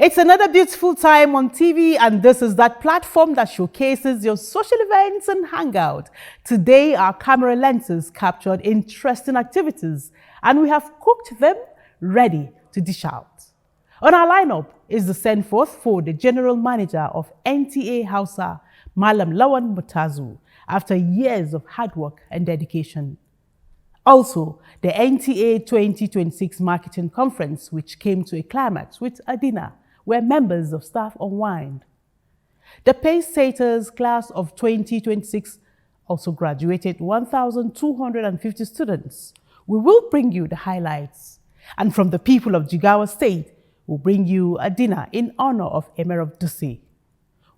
It's another beautiful time on TV, and this is that platform that showcases your social events and hangout. Today, our camera lenses captured interesting activities, and we have cooked them ready to dish out. On our lineup is the send forth for the General Manager of NTA Hausa, Malam Lawan Mutazu, after years of hard work and dedication. Also, the NTA 2026 Marketing Conference, which came to a climax with a dinner where members of staff unwind. The pace-setters class of 2026 also graduated 1,250 students. We will bring you the highlights. And from the people of Jigawa State, we'll bring you a dinner in honor of Emir of Duse.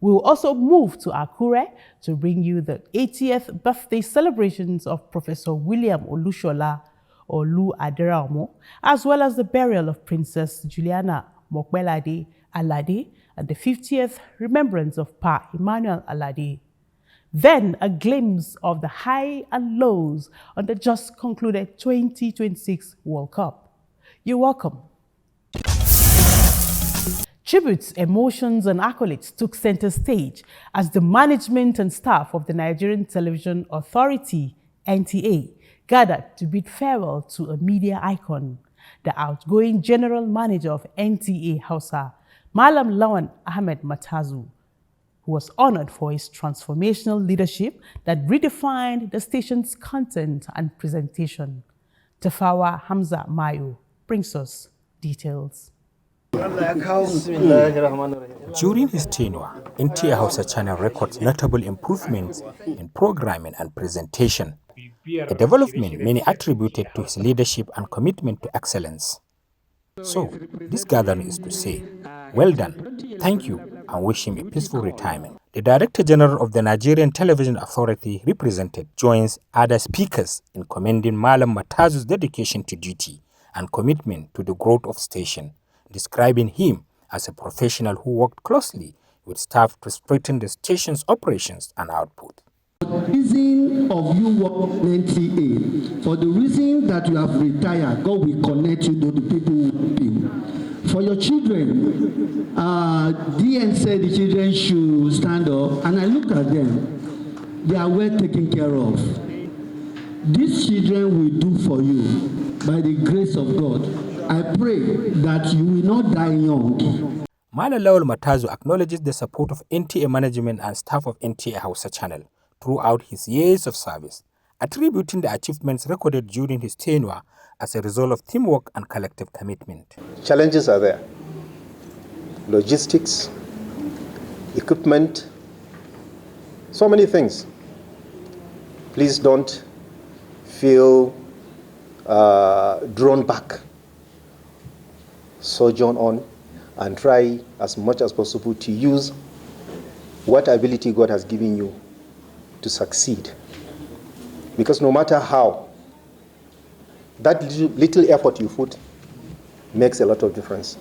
We will also move to Akure to bring you the 80th birthday celebrations of Professor William Olushola Olu Aderamo, as well as the burial of Princess Juliana Mokbelade Alade and the 50th remembrance of Pa Emmanuel Alade. Then a glimpse of the high and lows on the just concluded 2026 World Cup. You're welcome. Tributes, emotions, and accolades took center stage as the management and staff of the Nigerian Television Authority, NTA, gathered to bid farewell to a media icon, the outgoing General Manager of NTA Hausa, Malam Lawan Ahmed Matazu, who was honored for his transformational leadership that redefined the station's content and presentation. Tafawa Hamza Mayo brings us details. During his tenure, NTA Hausa Channel records notable improvements in programming and presentation, a development many attributed to his leadership and commitment to excellence. So, this gathering is to say, well done, thank you, and wish him a peaceful retirement. The Director General of the Nigerian Television Authority represented joins other speakers in commending Malam Matazu's dedication to duty and commitment to the growth of station, describing him as a professional who worked closely with staff to strengthen the station's operations and output. For the reason of you work in NTA, for the reason that you have retired, God will connect you to the people who help you. For your children, DN said the children should stand up, and I look at them, they are well taken care of. These children will do for you by the grace of God. I pray that you will not die young. Malam Lawal Matazu acknowledges the support of NTA management and staff of NTA Hausa Channel throughout his years of service, attributing the achievements recorded during his tenure as a result of teamwork and collective commitment. Challenges are there. Logistics, equipment, so many things. Please don't feel drawn back. Sojourn on and try as much as possible to use what ability God has given you to succeed. Because no matter how, that little effort you put makes a lot of difference.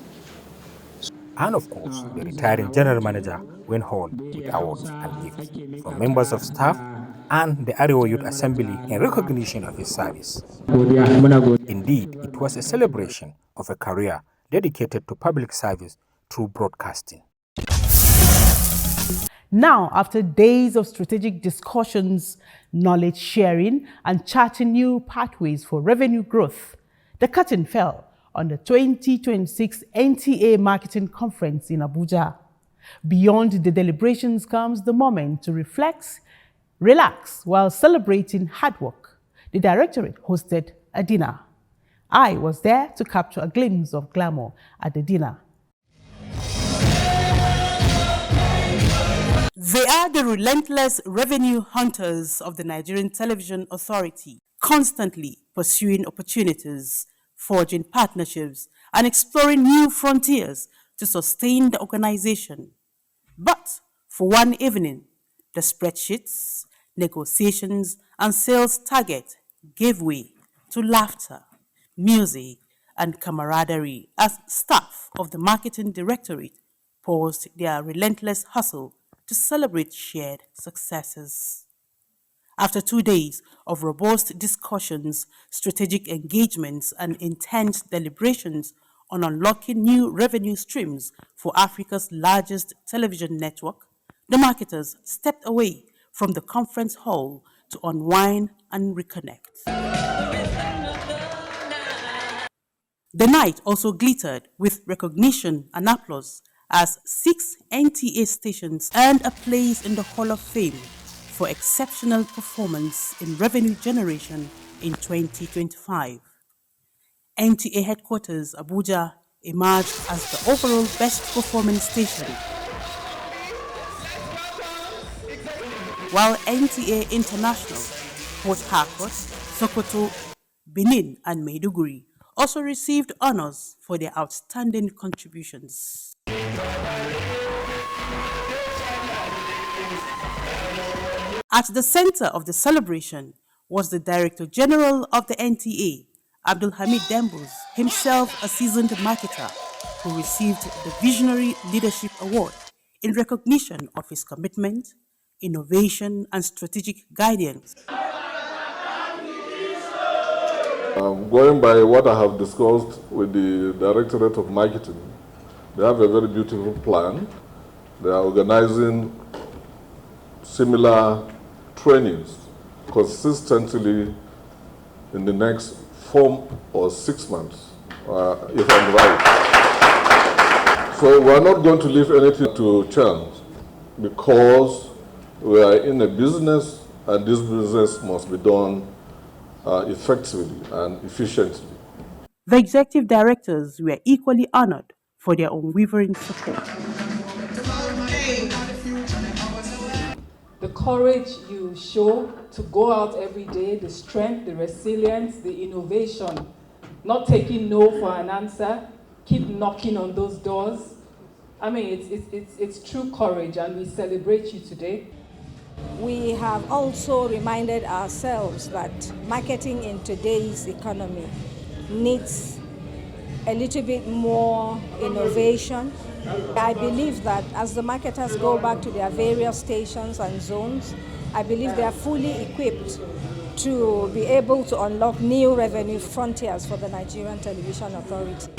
And of course, the retiring General Manager went home with awards and gifts from members of staff and the Arewa Youth Assembly in recognition of his service. Indeed, it was a celebration of a career dedicated to public service through broadcasting. Now, after days of strategic discussions, knowledge sharing, and charting new pathways for revenue growth, the curtain fell on the 2026 NTA Marketing Conference in Abuja. Beyond the deliberations comes the moment to reflect, relax, while celebrating hard work. The Directorate hosted a dinner. I was there to capture a glimpse of glamour at the dinner. They are the relentless revenue hunters of the Nigerian Television Authority, constantly pursuing opportunities, forging partnerships, and exploring new frontiers to sustain the organization. But for one evening, the spreadsheets, negotiations, and sales target gave way to laughter, music, and camaraderie as staff of the Marketing Directorate paused their relentless hustle to celebrate shared successes. After 2 days of robust discussions, strategic engagements, and intense deliberations on unlocking new revenue streams for Africa's largest television network, the marketers stepped away from the conference hall to unwind and reconnect. The night also glittered with recognition and applause as 6 NTA stations earned a place in the Hall of Fame for exceptional performance in revenue generation in 2025. NTA headquarters Abuja emerged as the overall best performing station, while NTA International, Port Harcourt, Sokoto, Benin and Maiduguri also received honors for their outstanding contributions. At the center of the celebration was the Director General of the NTA, Abdul Hamid Dembus, himself a seasoned marketer, who received the Visionary Leadership Award in recognition of his commitment, innovation, and strategic guidance. Going by what I have discussed with the Directorate of Marketing, they have a very beautiful plan. They are organizing similar trainings consistently in the next 4 or 6 months, if I'm right. So we're not going to leave anything to chance because we are in a business and this business must be done effectively and efficiently. The executive directors were equally honored for their unwavering support. The courage you show to go out every day, the strength, the resilience, the innovation, not taking no for an answer, keep knocking on those doors. I mean, it's true courage, and we celebrate you today. We have also reminded ourselves that marketing in today's economy needs a little bit more innovation. I believe that as the marketers go back to their various stations and zones, I believe they are fully equipped to be able to unlock new revenue frontiers for the Nigerian Television Authority.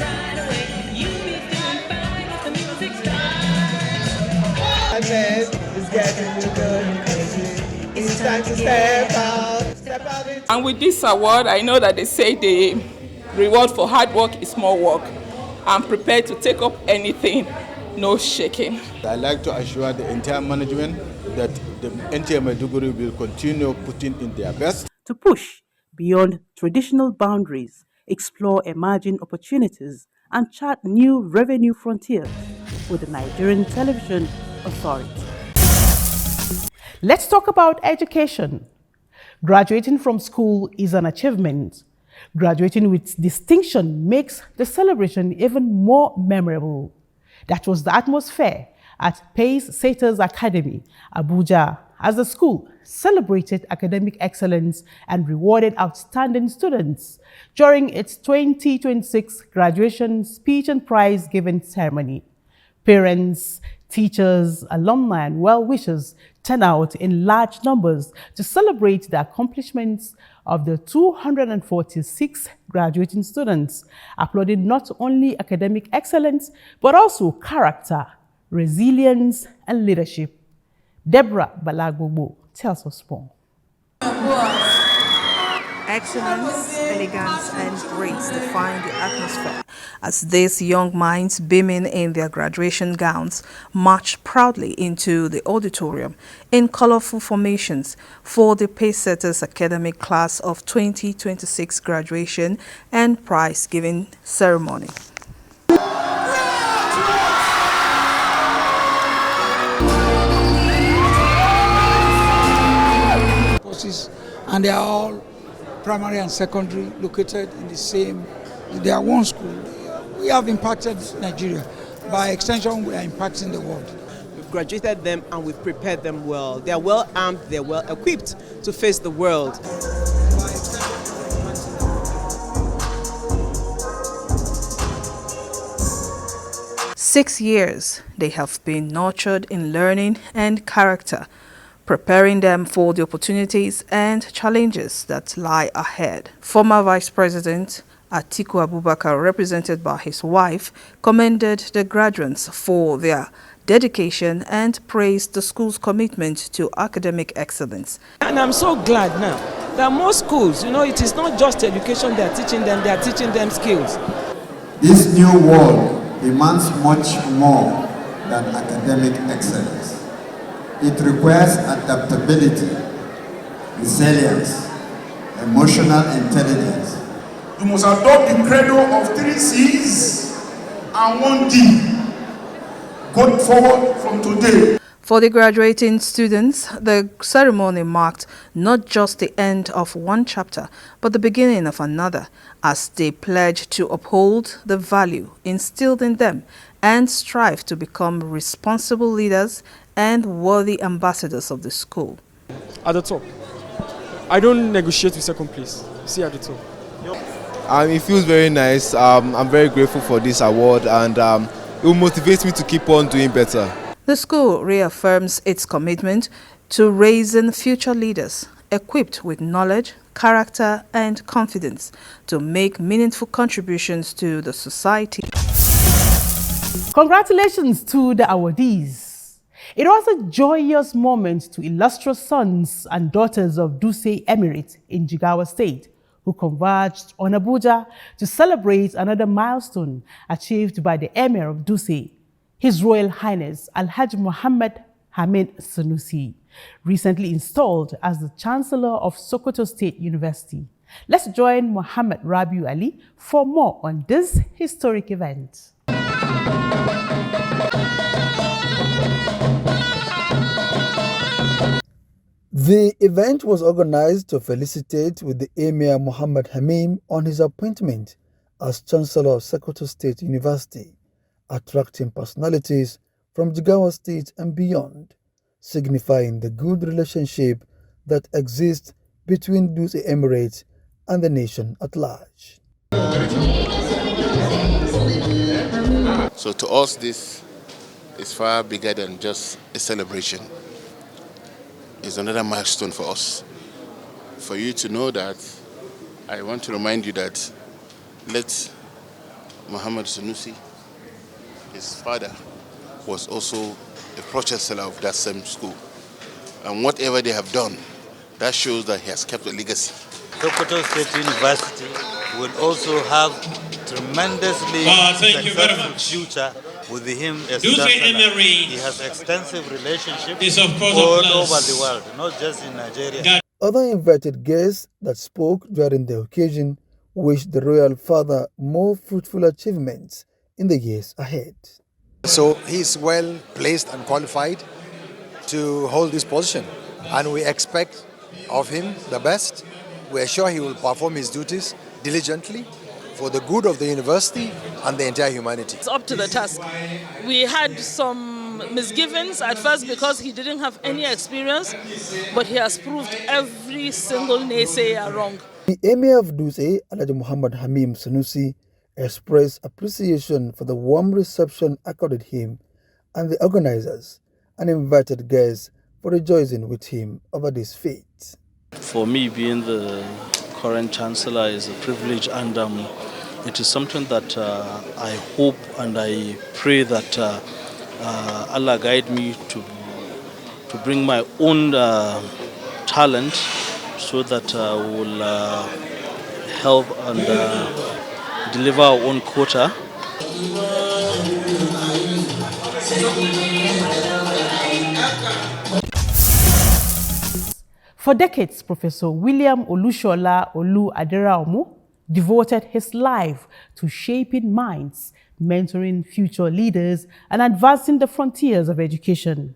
It's time to step out. And with this award, I know that they say the reward for hard work is more work. I'm prepared to take up anything, no shaking. I'd like to assure the entire management that the NTA Maiduguri will continue putting in their best to push beyond traditional boundaries, explore emerging opportunities, and chart new revenue frontiers with the Nigerian Television Authority. Let's talk about education. Graduating from school is an achievement. Graduating with distinction makes the celebration even more memorable. That was the atmosphere at Pace Satyrs Academy, Abuja, as the school celebrated academic excellence and rewarded outstanding students during its 2026 graduation speech and prize giving ceremony. Parents, teachers, alumni, and well-wishers turn out in large numbers to celebrate the accomplishments of the 246 graduating students, applauding not only academic excellence, but also character, resilience, and leadership. Deborah Balagbobo tells us more. Excellence, elegance, and grace define the atmosphere as these young minds, beaming in their graduation gowns, march proudly into the auditorium in colorful formations for the Pace Satyrs Academic Class of 2026 graduation and prize-giving ceremony. And they are all primary and secondary, located in the same, they are one school. We have impacted Nigeria. By extension, we are impacting the world. We've graduated them and we've prepared them well. They are well armed, they're well equipped to face the world. 6 years they have been nurtured in learning and character, preparing them for the opportunities and challenges that lie ahead. Former Vice President Atiku Abubakar, represented by his wife, commended the graduates for their dedication and praised the school's commitment to academic excellence. And I'm so glad now that most schools, it is not just education they are teaching them skills. This new world demands much more than academic excellence. It requires adaptability, resilience, emotional intelligence. You must adopt the credo of 3 C's and 1 D. Going forward from today. For the graduating students, the ceremony marked not just the end of one chapter, but the beginning of another, as they pledged to uphold the value instilled in them and strive to become responsible leaders and worthy ambassadors of the school. At the top, I don't negotiate with second place. See at the top. It feels very nice. I'm very grateful for this award, and it will motivate me to keep on doing better. The school reaffirms its commitment to raising future leaders equipped with knowledge, character, and confidence to make meaningful contributions to the society. Congratulations to the awardees. It was a joyous moment to illustrious sons and daughters of Dutse Emirate in Jigawa State, who converged on Abuja to celebrate another milestone achieved by the Emir of Dutse, His Royal Highness Alhaji Muhammad Hamid Sanusi, recently installed as the Chancellor of Sokoto State University. Let's join Muhammad Rabiu Ali for more on this historic event. The event was organized to felicitate with the Emir Muhammad Hamim on his appointment as Chancellor of Sokoto State University, attracting personalities from Jigawa State and beyond, signifying the good relationship that exists between Dutse Emirate and the nation at large. So to us, this is far bigger than just a celebration. It's another milestone for us. For you to know that, I want to remind you that late Muhammad Sanusi, his father, was also a pro-chancellor of that same school. And whatever they have done, that shows that he has kept a legacy. Sokoto State University will also have tremendously successful future with him as Chancellor. He has extensive relationships all over the world, not just in Nigeria. Other invited guests that spoke during the occasion wished the royal father more fruitful achievements in the years ahead. So he's well placed and qualified to hold this position, and we expect of him the best. We are sure he will perform his duties diligently for the good of the university and the entire humanity. It's up to the task. We had some misgivings at first because he didn't have any experience, but he has proved every single naysayer wrong. The Emir of Dutse, Alhaji Muhammad Hamim Sanusi, expressed appreciation for the warm reception accorded him and the organizers, and invited guests for rejoicing with him over this feat. For me, being the current Chancellor is a privilege, and it is something that I hope and I pray that Allah guide me to bring my own talent so that we'll help and deliver our own quota. For decades, Professor William Olushola Olu Aderaomu devoted his life to shaping minds, mentoring future leaders, and advancing the frontiers of education.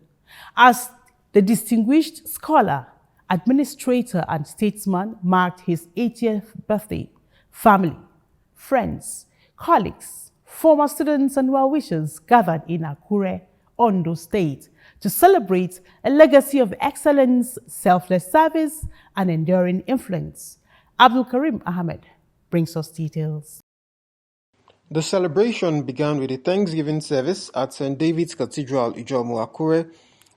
As the distinguished scholar, administrator, and statesman marked his 80th birthday, family, friends, colleagues, former students, and well-wishers gathered in Akure, Ondo State, to celebrate a legacy of excellence, selfless service, and enduring influence. Abdul Karim Ahmed brings us details. The celebration began with a Thanksgiving service at St. David's Cathedral, Ijomu, Akure,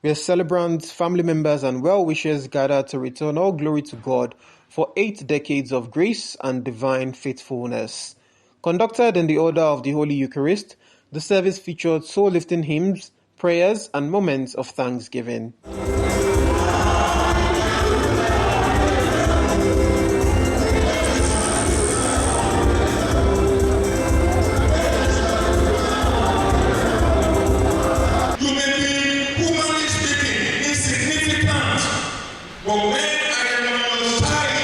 where celebrants, family members, and well-wishers gathered to return all glory to God for 8 decades of grace and divine faithfulness. Conducted in the order of the Holy Eucharist, the service featured soul-lifting hymns, prayers, and moments of thanksgiving. But when I am on your side,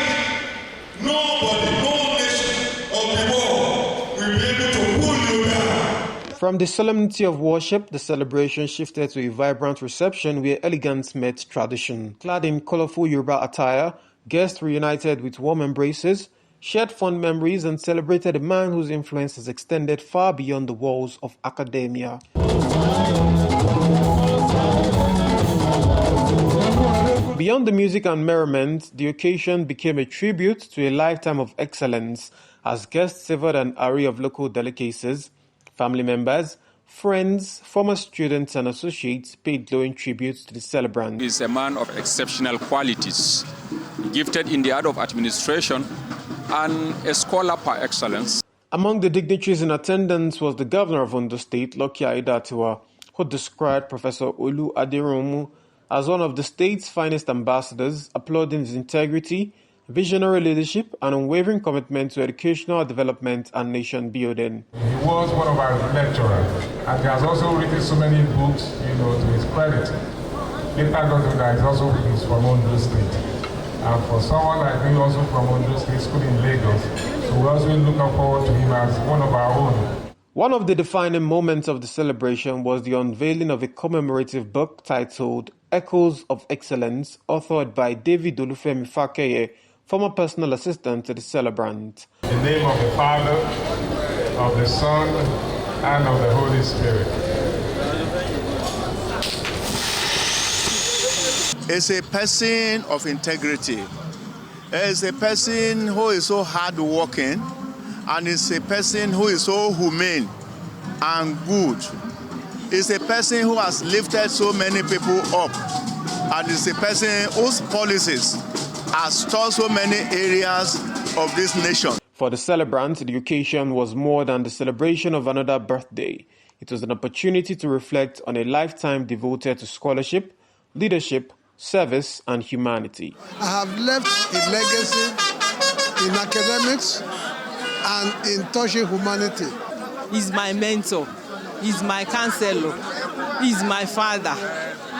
nobody, no nation of the world will be able to pull you down. From the solemnity of worship, the celebration shifted to a vibrant reception where elegance met tradition. Clad in colorful Yoruba attire, guests reunited with warm embraces, shared fond memories, and celebrated a man whose influence has extended far beyond the walls of academia. Beyond the music and merriment, the occasion became a tribute to a lifetime of excellence as guests savored an array of local delicacies. Family members, friends, former students and associates paid glowing tributes to the celebrant. He is a man of exceptional qualities, gifted in the art of administration and a scholar par excellence. Among the dignitaries in attendance was the governor of Ondo State, Lucky Aiyedatiwa, who described Professor Olu Aderounmu as one of the state's finest ambassadors, applauding his integrity, visionary leadership, and unwavering commitment to educational development and nation building. He was one of our lecturers, and he has also written so many books, to his credit. Later got to that, he's also he's from Ondo State. And for someone like me, also from Ondo State School in Lagos, so we're also looking forward to him as one of our own. One of the defining moments of the celebration was the unveiling of a commemorative book titled Echoes of Excellence, authored by David Olufemi Fakeye, former personal assistant to the celebrant. In the name of the Father, of the Son, and of the Holy Spirit. It's a person of integrity. It's a person who is so hardworking, and it's a person who is so humane and good. It's a person who has lifted so many people up, and it's a person whose policies has touched so many areas of this nation. For the celebrant, the occasion was more than the celebration of another birthday. It was an opportunity to reflect on a lifetime devoted to scholarship, leadership, service, and humanity. I have left a legacy in academics and in touching humanity. He's my mentor. He's my counselor. He's my father.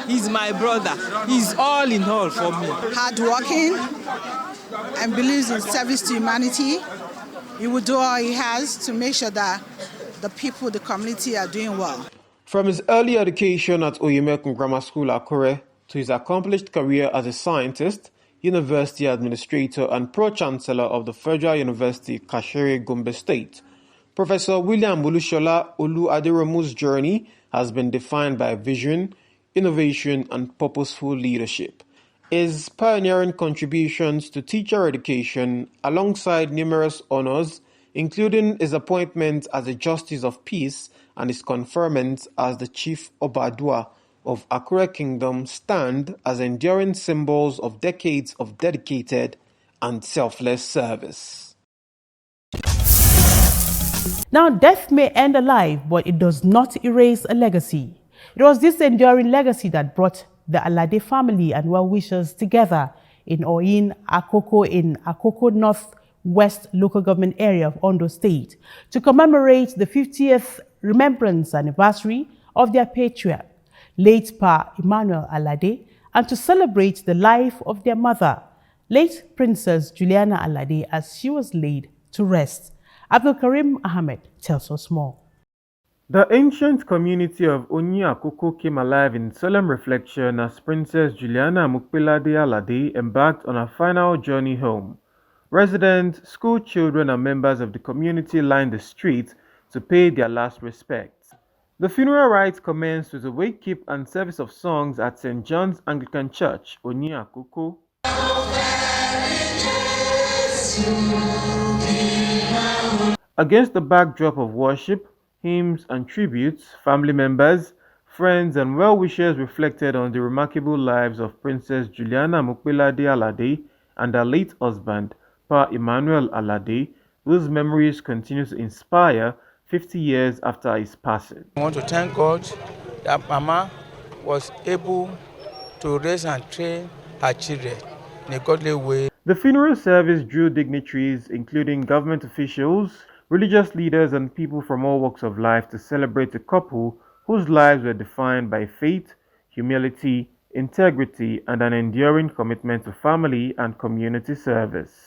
He's my brother. He's all in all for me. Hardworking and believes in service to humanity. He will do all he has to make sure that the people, the community are doing well. From his early education at Oyemekun Grammar School, Akure, to his accomplished career as a scientist, university administrator, and pro-chancellor of the Federal University, Kashere, Gombe State, Professor William Olushola Olu Aderounmu's journey has been defined by vision, innovation, and purposeful leadership. His pioneering contributions to teacher education, alongside numerous honors, including his appointment as a Justice of Peace and his conferment as the Chief Obadua of Akure Kingdom, stand as enduring symbols of decades of dedicated and selfless service. Now, death may end a life, but it does not erase a legacy. It was this enduring legacy that brought the Alade family and well-wishers together in Oyin Akoko in Akoko North West local government area of Ondo State to commemorate the 50th remembrance anniversary of their patriarch, late Pa Emmanuel Alade, and to celebrate the life of their mother, late Princess Juliana Alade, as she was laid to rest. Abdul Karim Ahmed tells us more. The ancient community of Onyi Akoko came alive in solemn reflection as Princess Juliana Mukpelade Alade embarked on her final journey home. Residents, school children, and members of the community lined the streets to pay their last respects. The funeral rites commenced with a wake keep and service of songs at St. John's Anglican Church, Onyi Akoko. Against the backdrop of worship, hymns, and tributes, family members, friends, and well-wishers reflected on the remarkable lives of Princess Juliana Mukpelade Alade and her late husband, Pa Emmanuel Alade, whose memories continue to inspire 50 years after his passing. I want to thank God that Mama was able to raise and train her children in a godly way. The funeral service drew dignitaries, including government officials, religious leaders, and people from all walks of life to celebrate a couple whose lives were defined by faith, humility, integrity, and an enduring commitment to family and community service.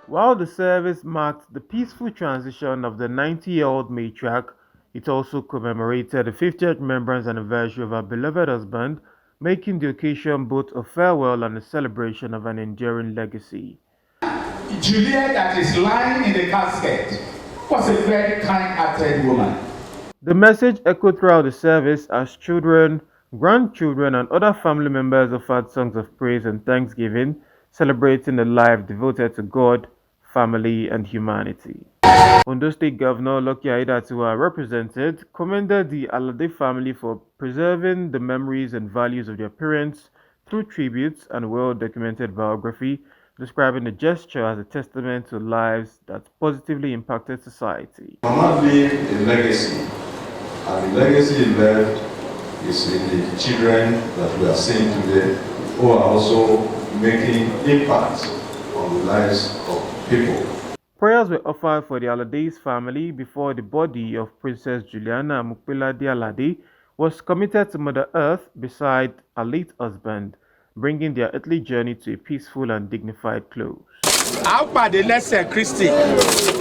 While the service marked the peaceful transition of the 90-year-old matriarch, it also commemorated the 50th remembrance anniversary of her beloved husband, making the occasion both a farewell and a celebration of an enduring legacy. Juliet, that is lying in the casket, was a very kind-hearted woman. The message echoed throughout the service as children, grandchildren, and other family members offered songs of praise and thanksgiving, celebrating a life devoted to God, family, and humanity. Ondo State Governor Lucky Aiyedatiwa represented, commended the Alade family for preserving the memories and values of their parents through tributes and well-documented biography, describing the gesture as a testament to lives that positively impacted society. Mama leave a legacy, and the legacy he left is in the children that we are seeing today, who are also making impact on the lives of people. Prayers were offered for the Alade's family before the body of Princess Juliana Mukpelade Alade was committed to Mother Earth beside her late husband, bringing their earthly journey to a peaceful and dignified close. A pàdé lẹ́sẹ̀ Kristi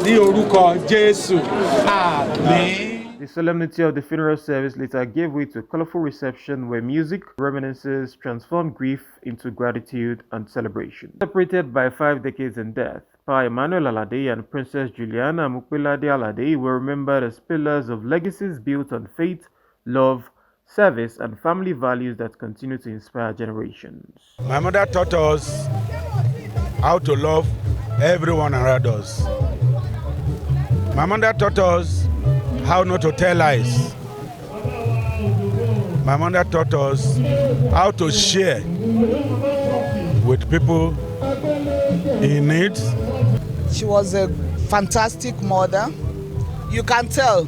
ní orúkọ Jésù. Àmín. The solemnity of the funeral service later gave way to a colorful reception where music, reminiscences transformed grief into gratitude and celebration. Separated by 5 decades in death, Pa Emmanuel Alade and Princess Juliana Mukpelade Alade were remembered as pillars of legacies built on faith, love, service, and family values that continue to inspire generations. My mother taught us how to love everyone around us. My mother taught us how not to tell lies. My mother taught us how to share with people in need. She was a fantastic mother. You can tell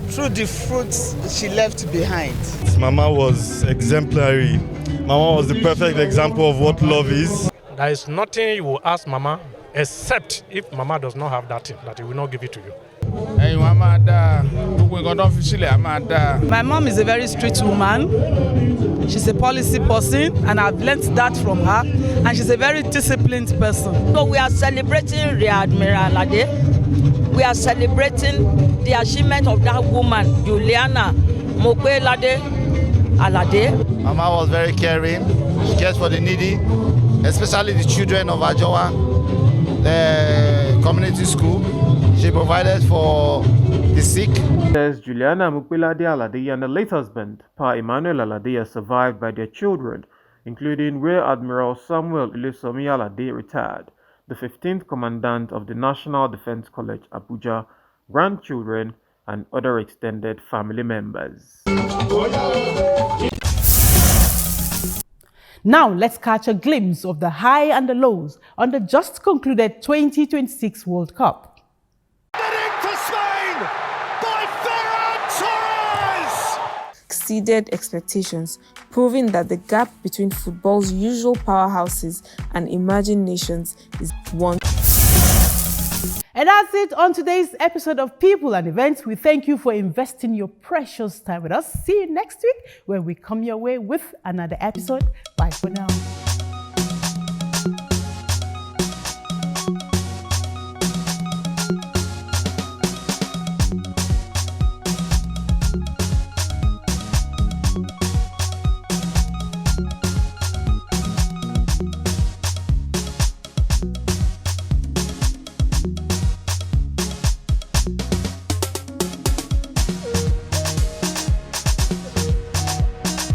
through the fruits she left behind. Mama was exemplary. Mama was the perfect example of what love is. There is nothing you will ask Mama except if Mama does not have that thing, that he will not give it to you. My mom is a very strict woman. She's a policy person, and I've learned that from her. And she's a very disciplined person. So we are celebrating Rear Admiral Alade. We are celebrating the achievement of that woman, Juliana Mukpelade Alade. Mama was very caring. She cares for the needy, especially the children of Ajowa, the community school. She provided for the sick. Princess Juliana Mukpelade Alade and her late husband, Pa Emmanuel Alade, are survived by their children, including Rear Admiral Samuel Ilesomi Alade, retired, the 15th Commandant of the National Defense College, Abuja, grandchildren, and other extended family members. Now, let's catch a glimpse of the high and the lows on the just concluded 2026 World Cup. Exceeded expectations, proving that the gap between football's usual powerhouses and emerging nations is one. And that's it on today's episode of People and Events. We thank you for investing your precious time with us. See you next week when we come your way with another episode. Bye for now.